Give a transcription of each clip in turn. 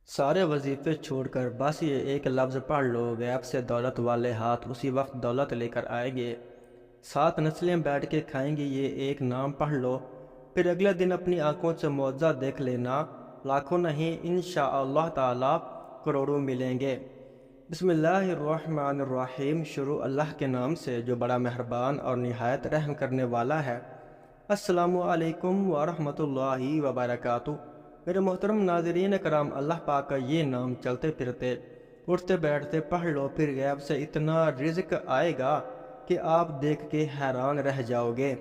سارے وظیفے چھوڑ کر بس یہ ایک لفظ پڑھ لو، غیب سے دولت والے ہاتھ اسی وقت دولت لے کر آئیں گے۔ 7 نسلیں بیٹھ کے کھائیں گی، یہ ایک نام پڑھ لو، پھر اگلے دن اپنی آنکھوں سے معجزہ دیکھ لینا۔ لاکھوں نہیں، انشاءاللہ تعالی کروڑوں ملیں گے۔ بسم اللہ الرحمن الرحیم، شروع اللہ کے نام سے جو بڑا مہربان اور نہایت رحم کرنے والا ہے۔ السلام علیکم ورحمۃ اللہ وبرکاتہ۔ میرے محترم ناظرین کرام، اللہ پاک کا یہ نام چلتے پھرتے اٹھتے بیٹھتے پڑھ لو، پھر غیب سے اتنا رزق آئے گا کہ آپ دیکھ کے حیران رہ جاؤ گے۔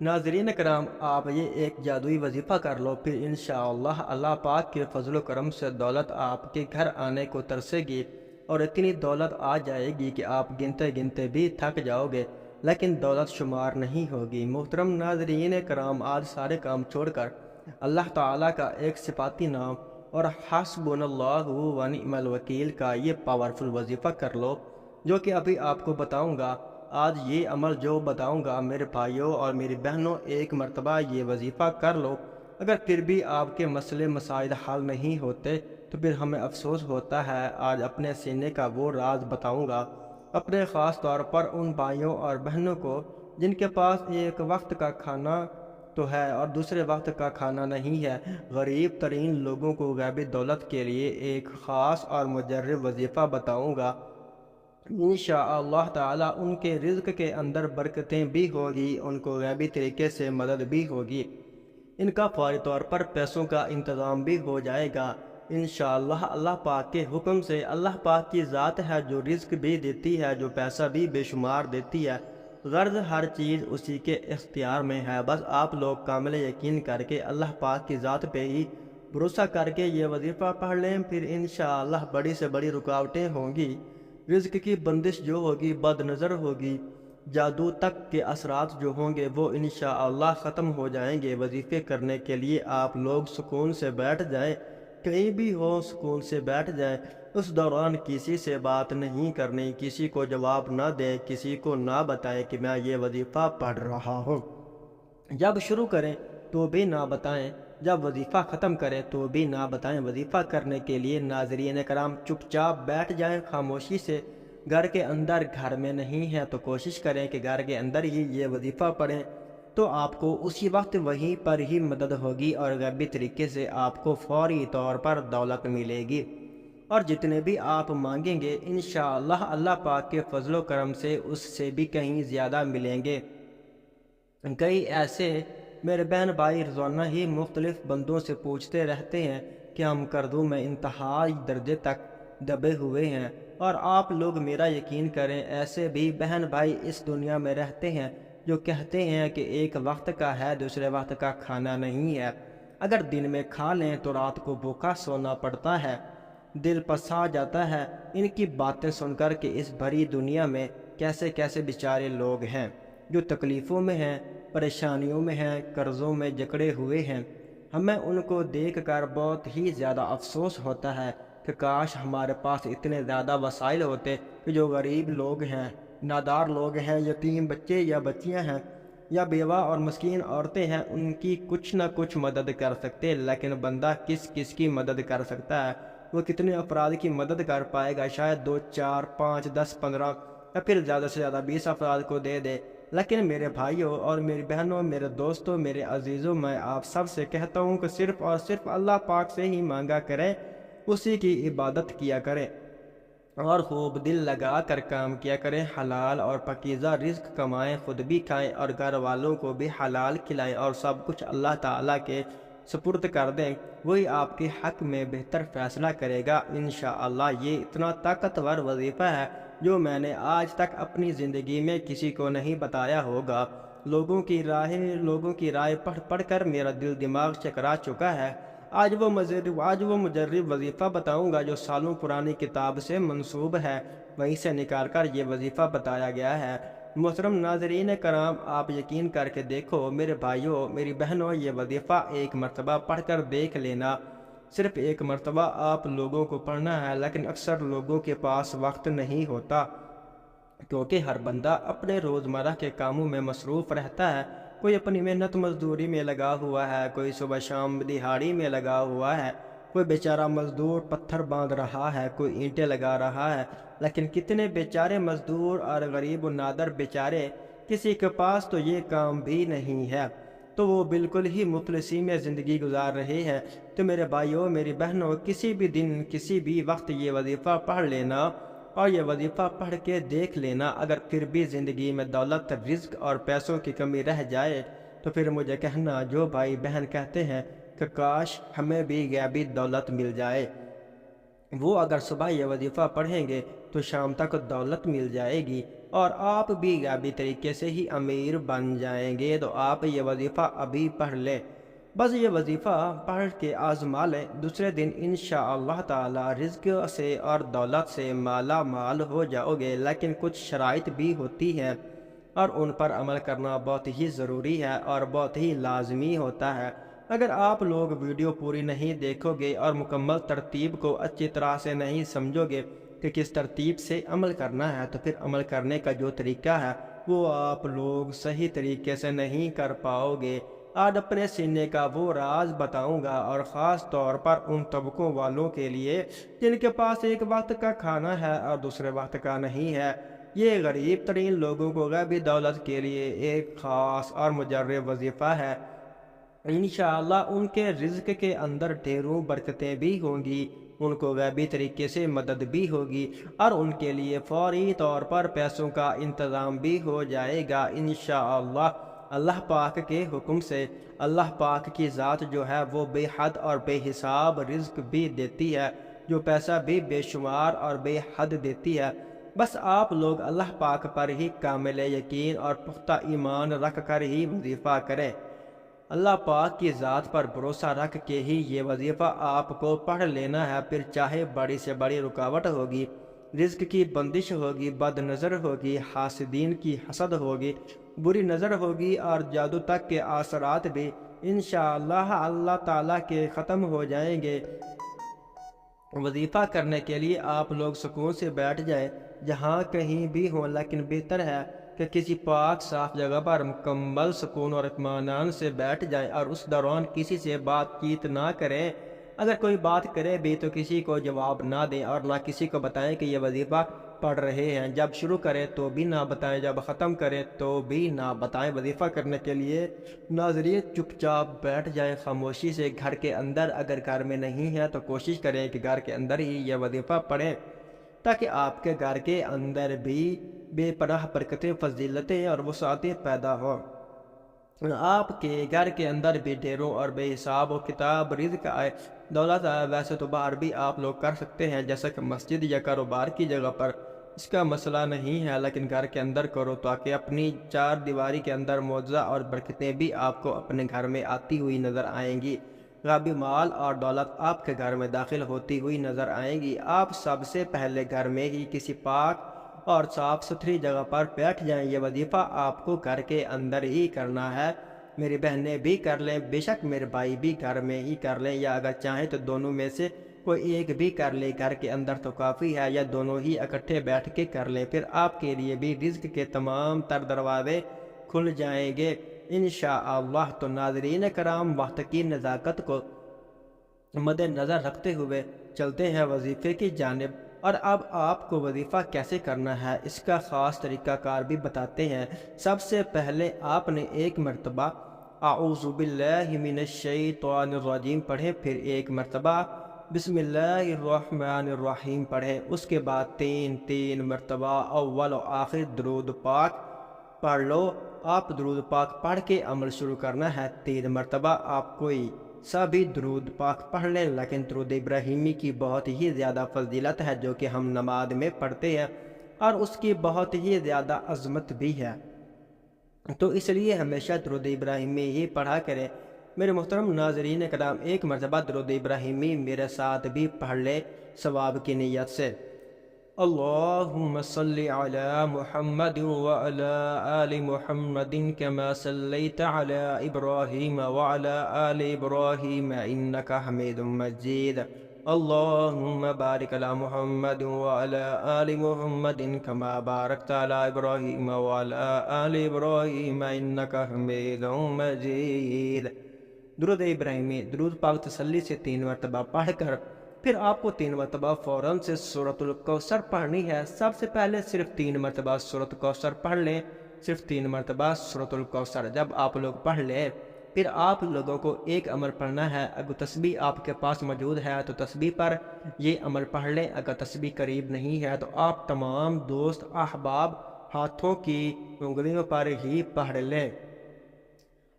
ناظرین کرام، آپ یہ ایک جادوئی وظیفہ کر لو، پھر انشاءاللہ اللہ پاک کے فضل و کرم سے دولت آپ کے گھر آنے کو ترسے گی، اور اتنی دولت آ جائے گی کہ آپ گنتے گنتے بھی تھک جاؤ گے، لیکن دولت شمار نہیں ہوگی۔ محترم ناظرین کرام، آج سارے کام چھوڑ کر اللہ تعالیٰ کا ایک صفاتی نام اور حسبنا اللہ و نعم الوکیل کا یہ پاورفل وظیفہ کر لو، جو کہ ابھی آپ کو بتاؤں گا۔ آج یہ عمل جو بتاؤں گا میرے بھائیوں اور میری بہنوں، ایک مرتبہ یہ وظیفہ کر لو۔ اگر پھر بھی آپ کے مسئلے مسائل حل نہیں ہوتے تو پھر ہمیں افسوس ہوتا ہے۔ آج اپنے سینے کا وہ راز بتاؤں گا، اپنے خاص طور پر ان بھائیوں اور بہنوں کو جن کے پاس ایک وقت کا کھانا تو ہے اور دوسرے وقت کا کھانا نہیں ہے۔ غریب ترین لوگوں کو غیبی دولت کے لیے ایک خاص اور مجرب وظیفہ بتاؤں گا۔ انشاءاللہ تعالی ان کے رزق کے اندر برکتیں بھی ہوگی، ان کو غیبی طریقے سے مدد بھی ہوگی، ان کا فوری طور پر پیسوں کا انتظام بھی ہو جائے گا انشاءاللہ اللہ پاک کے حکم سے۔ اللہ پاک کی ذات ہے جو رزق بھی دیتی ہے، جو پیسہ بھی بے شمار دیتی ہے، غرض ہر چیز اسی کے اختیار میں ہے۔ بس آپ لوگ کامل یقین کر کے اللہ پاک کی ذات پہ ہی بھروسہ کر کے یہ وظیفہ پڑھ لیں، پھر انشاءاللہ بڑی سے بڑی رکاوٹیں ہوں گی، رزق کی بندش جو ہوگی بد نظر ہوگی، جادو تک کے اثرات جو ہوں گے وہ انشاءاللہ ختم ہو جائیں گے۔ وظیفے کرنے کے لیے آپ لوگ سکون سے بیٹھ جائیں، کہیں بھی ہو سکون سے بیٹھ جائیں۔ اس دوران کسی سے بات نہیں کرنی، کسی کو جواب نہ دیں، کسی کو نہ بتائیں کہ میں یہ وظیفہ پڑھ رہا ہوں۔ جب شروع کریں تو بھی نہ بتائیں، جب وظیفہ ختم کریں تو بھی نہ بتائیں۔ وظیفہ کرنے کے لیے ناظرین کرام چپ چاپ بیٹھ جائیں خاموشی سے۔ گھر کے اندر، گھر میں نہیں ہے تو کوشش کریں کہ گھر کے اندر ہی یہ وظیفہ پڑھیں، تو آپ کو اسی وقت وہیں پر ہی مدد ہوگی اور غیبی طریقے سے آپ کو فوری طور پر دولت ملے گی، اور جتنے بھی آپ مانگیں گے انشاءاللہ اللہ پاک کے فضل و کرم سے اس سے بھی کہیں زیادہ ملیں گے۔ کئی ایسے میرے بہن بھائی روزانہ ہی مختلف بندوں سے پوچھتے رہتے ہیں کہ ہم قرضوں میں انتہائی درجے تک دبے ہوئے ہیں، اور آپ لوگ میرا یقین کریں، ایسے بھی بہن بھائی اس دنیا میں رہتے ہیں جو کہتے ہیں کہ ایک وقت کا ہے، دوسرے وقت کا کھانا نہیں ہے، اگر دن میں کھا لیں تو رات کو بھوکا سونا پڑتا ہے۔ دل پسا جاتا ہے ان کی باتیں سن کر کہ اس بھری دنیا میں کیسے کیسے بیچارے لوگ ہیں جو تکلیفوں میں ہیں، پریشانیوں میں ہیں، قرضوں میں جکڑے ہوئے ہیں۔ ہمیں ان کو دیکھ کر بہت ہی زیادہ افسوس ہوتا ہے کہ کاش ہمارے پاس اتنے زیادہ وسائل ہوتے کہ جو غریب لوگ ہیں، نادار لوگ ہیں، یتیم بچے یا بچیاں ہیں، یا بیوہ اور مسکین عورتیں ہیں، ان کی کچھ نہ کچھ مدد کر سکتے۔ لیکن بندہ کس کس کی مدد کر سکتا ہے؟ وہ کتنے افراد کی مدد کر پائے گا؟ شاید 2 4 5 10 15 یا پھر زیادہ سے زیادہ 20 افراد کو دے دے۔ لیکن میرے بھائیوں اور میری بہنوں، میرے دوستوں، میرے عزیزوں، میں آپ سب سے کہتا ہوں کہ صرف اور صرف اللہ پاک سے ہی مانگا کریں، اسی کی عبادت کیا کریں، اور خوب دل لگا کر کام کیا کریں، حلال اور پاکیزہ رزق کمائیں، خود بھی کھائیں اور گھر والوں کو بھی حلال کھلائیں، اور سب کچھ اللہ تعالیٰ کے سپرد کر دیں، وہی آپ کے حق میں بہتر فیصلہ کرے گا انشاءاللہ۔ یہ اتنا طاقتور وظیفہ ہے جو میں نے آج تک اپنی زندگی میں کسی کو نہیں بتایا ہوگا۔ لوگوں کی رائے پڑھ پڑھ کر میرا دل دماغ چکرا چکا ہے۔ آج وہ مجرب وظیفہ بتاؤں گا جو سالوں پرانی کتاب سے منسوب ہے، وہیں سے نکال کر یہ وظیفہ بتایا گیا ہے۔ محترم ناظرین کرام، آپ یقین کر کے دیکھو میرے بھائیوں، میری بہنوں، یہ وظیفہ ایک مرتبہ پڑھ کر دیکھ لینا۔ صرف ایک مرتبہ آپ لوگوں کو پڑھنا ہے، لیکن اکثر لوگوں کے پاس وقت نہیں ہوتا کیونکہ ہر بندہ اپنے روزمرہ کے کاموں میں مصروف رہتا ہے۔ کوئی اپنی محنت مزدوری میں لگا ہوا ہے، کوئی صبح شام دہاڑی میں لگا ہوا ہے، کوئی بیچارہ مزدور پتھر باندھ رہا ہے، کوئی اینٹیں لگا رہا ہے، لیکن کتنے بیچارے مزدور اور غریب و نادر بیچارے، کسی کے پاس تو یہ کام بھی نہیں ہے، تو وہ بالکل ہی مفلسی میں زندگی گزار رہے ہیں۔ تو میرے بھائیوں، میری بہنوں، کسی بھی دن کسی بھی وقت یہ وظیفہ پڑھ لینا اور یہ وظیفہ پڑھ کے دیکھ لینا۔ اگر پھر بھی زندگی میں دولت، رزق اور پیسوں کی کمی رہ جائے تو پھر مجھے کہنا، جو بھائی بہن کہتے ہیں کہ کاش ہمیں بھی غیبی دولت مل جائے، وہ اگر صبح یہ وظیفہ پڑھیں گے تو شام تک دولت مل جائے گی اور آپ بھی غیبی طریقے سے ہی امیر بن جائیں گے۔ تو آپ یہ وظیفہ ابھی پڑھ لیں، بس یہ وظیفہ پڑھ کے آزما لیں، دوسرے دن انشاءاللہ تعالی رزق سے اور دولت سے مالا مال ہو جاؤ گے۔ لیکن کچھ شرائط بھی ہوتی ہیں اور ان پر عمل کرنا بہت ہی ضروری ہے اور بہت ہی لازمی ہوتا ہے۔ اگر آپ لوگ ویڈیو پوری نہیں دیکھو گے اور مکمل ترتیب کو اچھی طرح سے نہیں سمجھو گے کہ کس ترتیب سے عمل کرنا ہے، تو پھر عمل کرنے کا جو طریقہ ہے وہ آپ لوگ صحیح طریقے سے نہیں کر پاؤ گے۔ آج اپنے سینے کا وہ راز بتاؤں گا، اور خاص طور پر ان طبقوں والوں کے لیے جن کے پاس ایک وقت کا کھانا ہے اور دوسرے وقت کا نہیں ہے۔ یہ غریب ترین لوگوں کو غیبی دولت کے لیے ایک خاص اور مجرب وظیفہ ہے۔ انشاءاللہ ان کے رزق کے اندر ڈھیروں برکتیں بھی ہوں گی، ان کو غیبی طریقے سے مدد بھی ہوگی اور ان کے لیے فوری طور پر پیسوں کا انتظام بھی ہو جائے گا انشاءاللہ۔ اللہ پاک کے حکم سے اللہ پاک کی ذات جو ہے وہ بے حد اور بے حساب رزق بھی دیتی ہے، جو پیسہ بھی بے شمار اور بے حد دیتی ہے۔ بس آپ لوگ اللہ پاک پر ہی کامل یقین اور پختہ ایمان رکھ کر ہی وظیفہ کریں۔ اللہ پاک کی ذات پر بھروسہ رکھ کے ہی یہ وظیفہ آپ کو پڑھ لینا ہے، پھر چاہے بڑی سے بڑی رکاوٹ ہوگی، رزق کی بندش ہوگی، بد نظر ہوگی، حاسدین کی حسد ہوگی، بری نظر ہوگی اور جادو تک کے اثرات بھی انشاءاللہ اللہ تعالیٰ کے ختم ہو جائیں گے۔ وظیفہ کرنے کے لیے آپ لوگ سکون سے بیٹھ جائیں، جہاں کہیں بھی ہوں، لیکن بہتر ہے کہ کسی پاک صاف جگہ پر مکمل سکون اور اطمینان سے بیٹھ جائیں اور اس دوران کسی سے بات چیت نہ کریں۔ اگر کوئی بات کرے بھی تو کسی کو جواب نہ دیں اور نہ کسی کو بتائیں کہ یہ وظیفہ پڑھ رہے ہیں۔ جب شروع کریں تو بھی نہ بتائیں، جب ختم کریں تو بھی نہ بتائیں۔ وظیفہ کرنے کے لیے ناظرین چپ چاپ بیٹھ جائیں خاموشی سے گھر کے اندر، اگر گھر میں نہیں ہے تو کوشش کریں کہ گھر کے اندر ہی یہ وظیفہ پڑھیں، تاکہ آپ کے گھر کے اندر بھی بے پناہ برکتیں، فضیلتیں اور وسعتیں پیدا ہوں، آپ کے گھر کے اندر بھی ڈھیروں اور بے حساب و کتاب رزق آئے، دولت آئے۔ ویسے تو باہر بھی آپ لوگ کر سکتے ہیں، جیسا کہ مسجد یا کاروبار کی جگہ پر، اس کا مسئلہ نہیں ہے، لیکن گھر کے اندر کرو تاکہ اپنی چار دیواری کے اندر معجزہ اور برکتیں بھی آپ کو اپنے گھر میں آتی ہوئی نظر آئیں گی، غیبی مال اور دولت آپ کے گھر میں داخل ہوتی ہوئی نظر آئیں گی۔ آپ سب سے پہلے گھر میں ہی کسی پاک اور صاف ستھری جگہ پر بیٹھ جائیں۔ یہ وظیفہ آپ کو گھر کے اندر ہی کرنا ہے، میری بہنیں بھی کر لیں، بے شک میرے بھائی بھی گھر میں ہی کر لیں، یا اگر چاہیں تو دونوں میں سے کوئی ایک بھی کر لے، گھر کے اندر تو کافی ہے، یا دونوں ہی اکٹھے بیٹھ کے کر لیں، پھر آپ کے لیے بھی رزق کے تمام تر دروازے کھل جائیں گے انشاءاللہ۔ تو ناظرین کرام، وقت کی نزاکت کو مد نظر رکھتے ہوئے چلتے ہیں وظیفے کی جانب، اور اب آپ کو وظیفہ کیسے کرنا ہے اس کا خاص طریقہ کار بھی بتاتے ہیں۔ سب سے پہلے آپ نے ایک مرتبہ اعوذ باللہ من الشیطان الرجیم پڑھیں، پھر ایک مرتبہ بسم اللہ الرحمن الرحیم پڑھیں، اس کے بعد تین مرتبہ اول و آخر درود پاک پڑھ لو۔ آپ درود پاک پڑھ کے عمل شروع کرنا ہے۔ 3 مرتبہ آپ کوئی سبھی درود پاک پڑھ لیں، لیکن درود ابراہیمی کی بہت ہی زیادہ فضیلت ہے جو کہ ہم نماز میں پڑھتے ہیں، اور اس کی بہت ہی زیادہ عظمت بھی ہے، تو اس لیے ہمیشہ درود ابراہیمی ہی پڑھا کریں۔ میرے محترم ناظرین کرام، ایک مرتبہ درود ابراہیمی میرے ساتھ بھی پڑھ لیں ثواب کی نیت سے۔ اللہم صلی علی محمد وعلی آل محمد کما صلیت علی ابراہیم وعلی آل ابراہیم انکا حمید مجید، اللهم بارك على محمد وعلى آل محمد كما باركت على إبراهيم وعلى آل إبراهيم إنك حميد مجيد۔ درود ابراہیمی درود پاک تسلی سے 3 مرتبہ پڑھ کر پھر آپ کو 3 مرتبہ فوراً سے سورۃ الکوثر پڑھنی ہے۔ سب سے پہلے صرف 3 مرتبہ سورۃ الکوثر پڑھ لیں، صرف 3 مرتبہ سورۃ الکوثر۔ جب آپ لوگ پڑھ لیں پھر آپ لوگوں کو ایک عمل پڑھنا ہے۔ اگر تسبیح آپ کے پاس موجود ہے تو تسبیح پر یہ عمل پڑھ لیں، اگر تسبیح قریب نہیں ہے تو آپ تمام دوست احباب ہاتھوں کی انگلیوں پر ہی پڑھ لیں۔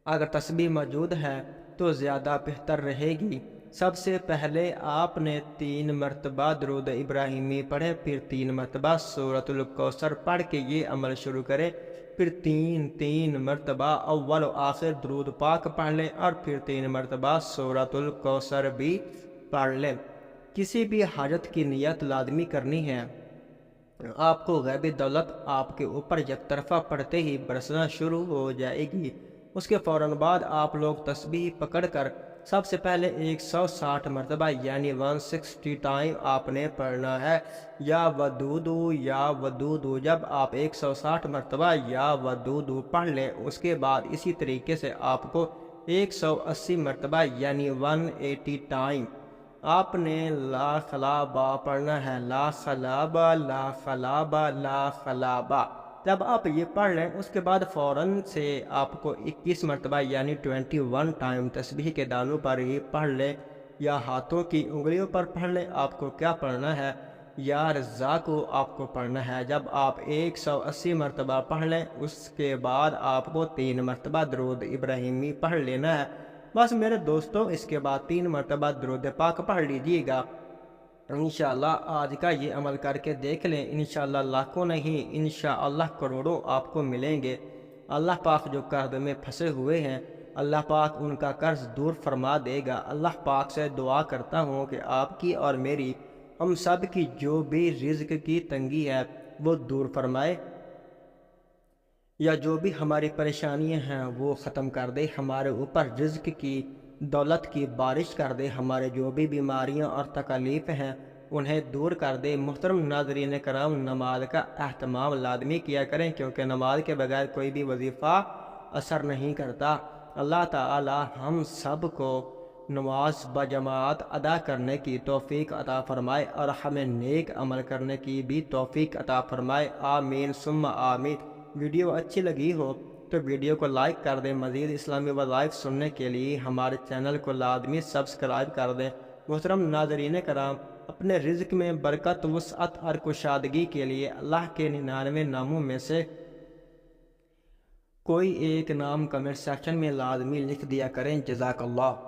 اگر تسبیح موجود ہے تو زیادہ بہتر رہے گی۔ سب سے پہلے آپ نے 3 مرتبہ درود ابراہیمی پڑھے، پھر 3 مرتبہ سورۃ الکوثر پڑھ کے یہ عمل شروع کریں، پھر 3 مرتبہ اول و آخر درود پاک پڑھ لیں اور پھر 3 مرتبہ سورۃ الکوثر بھی پڑھ لیں۔ کسی بھی حاجت کی نیت لازمی کرنی ہے۔ آپ کو غیبی دولت آپ کے اوپر یک طرفہ پڑھتے ہی برسنا شروع ہو جائے گی۔ اس کے فوراً بعد آپ لوگ تسبیح پکڑ کر سب سے پہلے 160 مرتبہ یعنی 160 ٹائم آپ نے پڑھنا ہے یا ودودو یا ودودو۔ جب آپ 160 مرتبہ یا ودودو پڑھ لیں اس کے بعد اسی طریقے سے آپ کو 180 مرتبہ یعنی 180 ٹائم آپ نے لا خلابہ پڑھنا ہے، لا خلابہ لا خلابہ لا خلابہ۔ جب آپ یہ پڑھ لیں اس کے بعد فوراً سے آپ کو 21 مرتبہ یعنی 21 ٹائم تسبیح کے دانوں پر ہی پڑھ لیں یا ہاتھوں کی انگلیوں پر پڑھ لیں۔ آپ کو کیا پڑھنا ہے؟ یا رزاقو آپ کو پڑھنا ہے۔ جب آپ 180 مرتبہ پڑھ لیں اس کے بعد آپ کو 3 مرتبہ درود ابراہیمی پڑھ لینا ہے۔ بس میرے دوستوں اس کے بعد 3 مرتبہ درود پاک پڑھ لیجیے گا۔ انشاءاللہ آج کا یہ عمل کر کے دیکھ لیں، انشاءاللہ لاکھوں نہیں انشاءاللہ کروڑوں آپ کو ملیں گے۔ اللہ پاک جو قرض میں پھنسے ہوئے ہیں اللہ پاک ان کا قرض دور فرما دے گا۔ اللہ پاک سے دعا کرتا ہوں کہ آپ کی اور میری ہم سب کی جو بھی رزق کی تنگی ہے وہ دور فرمائے، یا جو بھی ہماری پریشانیاں ہیں وہ ختم کر دے، ہمارے اوپر رزق کی دولت کی بارش کر دے، ہمارے جو بھی بیماریاں اور تکالیف ہیں انہیں دور کر دے۔ محترم ناظرین کرام، نماز کا اہتمام لازمی کیا کریں کیونکہ نماز کے بغیر کوئی بھی وظیفہ اثر نہیں کرتا۔ اللہ تعالی ہم سب کو نماز بجماعت ادا کرنے کی توفیق عطا فرمائے اور ہمیں نیک عمل کرنے کی بھی توفیق عطا فرمائے، آمین ثم آمین۔ ویڈیو اچھی لگی ہو تو ویڈیو کو لائک کر دیں۔ مزید اسلامی وظائف سننے کے لیے ہمارے چینل کو لازمی سبسکرائب کر دیں۔ محترم ناظرین کرام، اپنے رزق میں برکت، وسعت اور کشادگی کے لیے اللہ کے 99 ناموں میں سے کوئی ایک نام کمنٹ سیکشن میں لازمی لکھ دیا کریں۔ جزاک اللہ۔